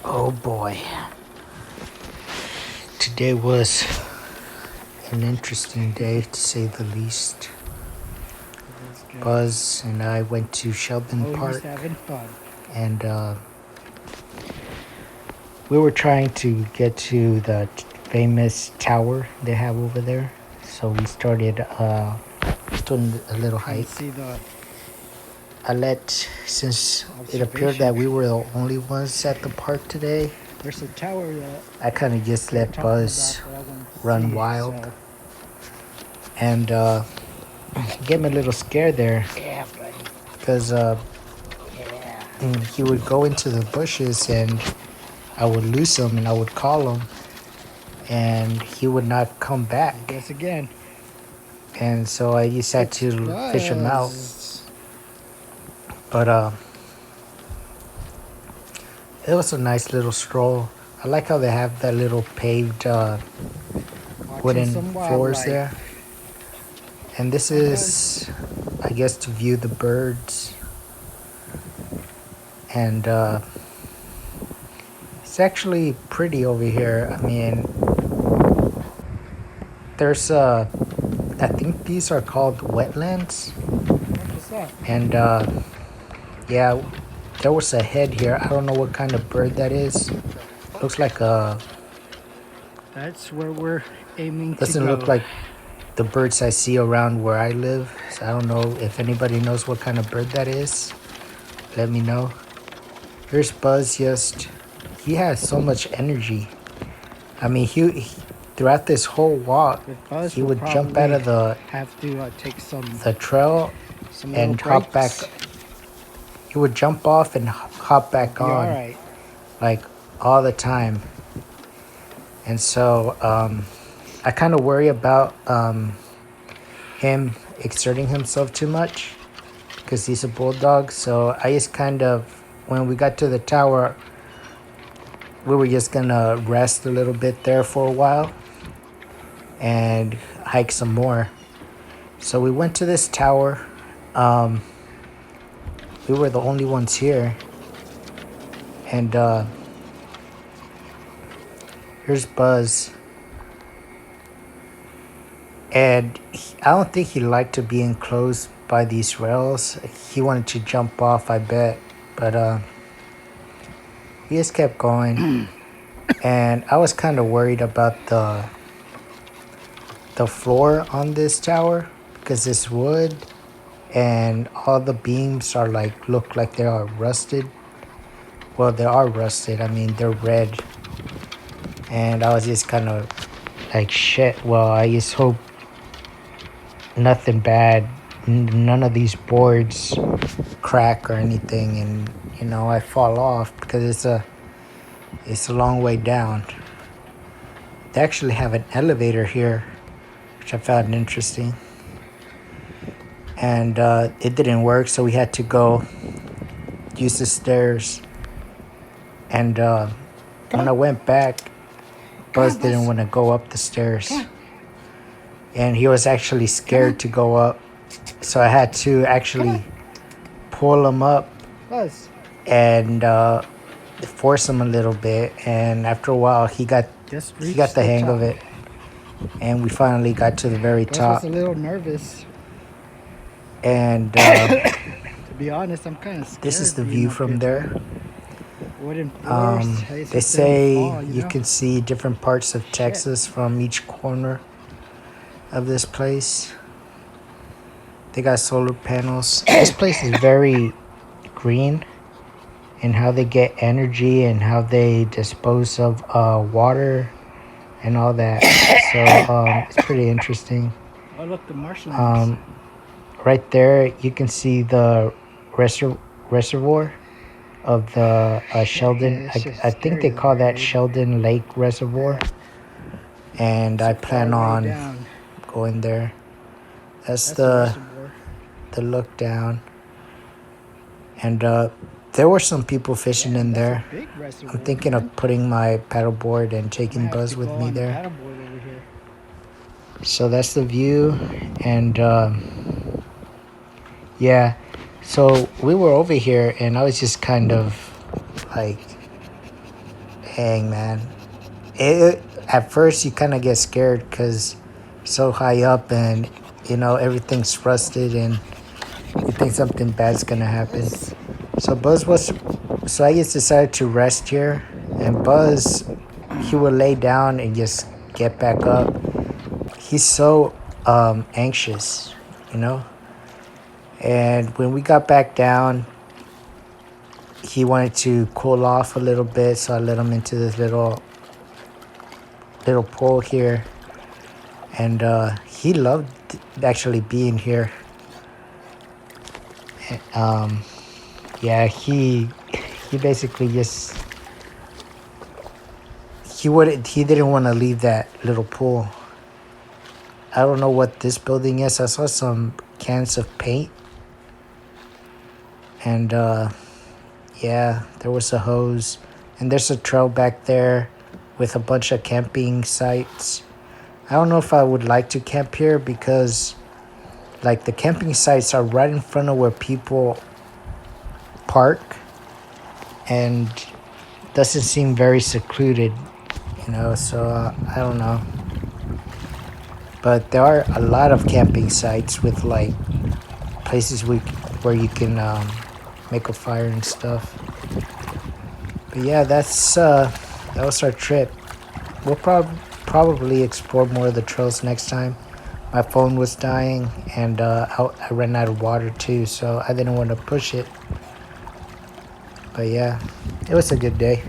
Oh boy. Today was an interesting day to say the least. That's good. Buzz and I went to Sheldon Oh, he's Park having fun. and we were trying to get to the famous tower they have over there. So we started doing a little Trying to hike. see the Since it appeared observation. that we were the only ones at the park today, There's a tower that I kind of just they're let talking Buzz about that I want to run see. wild. So And get me a little scared there yeah, buddy. because Yeah. he would go into the bushes and I would lose him and I would call him and he would not come I back. guess again. And so I just had It's to fish him out. Buzz. But it was a nice little stroll. I like how they have that little paved Watching wooden some floors there. wildlife. And this Hi, Buzz. is, I guess, to view the birds. And it's actually pretty over here. I mean, there's I think these are called wetlands. What's that? And yeah, there was a head here. I don't know what kind of bird that is. Looks like a, That's where we're aiming to doesn't go. look like the birds I see around where I live. So I don't know if anybody knows what kind of bird that is. Let me know. Here's Buzz. He has so much energy. I mean, throughout this whole walk, With Buzz, he we'll would jump out probably of have to take the trail some little and hop back. breaks. He would jump off and hop back Be on, all right. like all the time. And so I kind of worry about him exerting himself too much because he's a bulldog. So I just kind of, when we got to the tower, we were just gonna rest a little bit there for a while and hike some more. So we went to this tower. We were the only ones here. And here's Buzz. And I don't think he liked to be enclosed by these rails. He wanted to jump off, I bet. But he just kept going. And I was kind of worried about the floor on this tower because it's wood and all the beams are look like they are rusted. Well, they are rusted. I mean, they're red. And I was just kind of like, shit. Well, I just hope nothing bad, none of these boards crack or anything, and I fall off because it's a long way down. They actually have an elevator here, which I found interesting, and it didn't work, so we had to go use the stairs. And when I went back, Buzz didn't want to go up the stairs, and he was actually scared to go up, so I had to actually pull him up Buzz. and force him a little bit. And after a while, he got the hang of it, and we finally got to the very Buzz top. was a little nervous. And To be honest, I'm kind of scared. this is the being view up from here, there. too. Wooden floors. They say fall, you can see different parts of Texas from each corner of this place. They got solar panels. This place is very green in how they get energy and how they dispose of water and all that. So it's pretty interesting. Oh, look, the marshlands. Right there, you can see the reservoir of the Sheldon. I think they call that Sheldon Lake Reservoir. And I plan on going there. That's the look down. And there were some people fishing in there. I'm thinking of putting my paddleboard and taking Buzz with me there. So that's the view. And yeah, so we were over here and I was just kind of like Dang, man. At first, you kind of get scared because so high up and, everything's rusted and you think something bad's going to happen. It's So so I just decided to rest here. And Buzz, he would lay down and just get back up. He's so anxious, you know? And when we got back down, he wanted to cool off a little bit, so I let him into this little pool here, and he loved actually being here. Um, yeah, he basically just he didn't want to leave that little pool. I don't know what this building is. I saw some cans of paint, and yeah, there was a hose, and there's a trail back there with a bunch of camping sites. I don't know if I would like to camp here because, like, the camping sites are right in front of where people park, and doesn't seem very secluded, So I don't know, but there are a lot of camping sites with like places where you can make a fire and stuff. But yeah, that was our trip. We'll probably explore more of the trails next time. My phone was dying, and I ran out of water too, so I didn't want to push it. But yeah, it was a good day.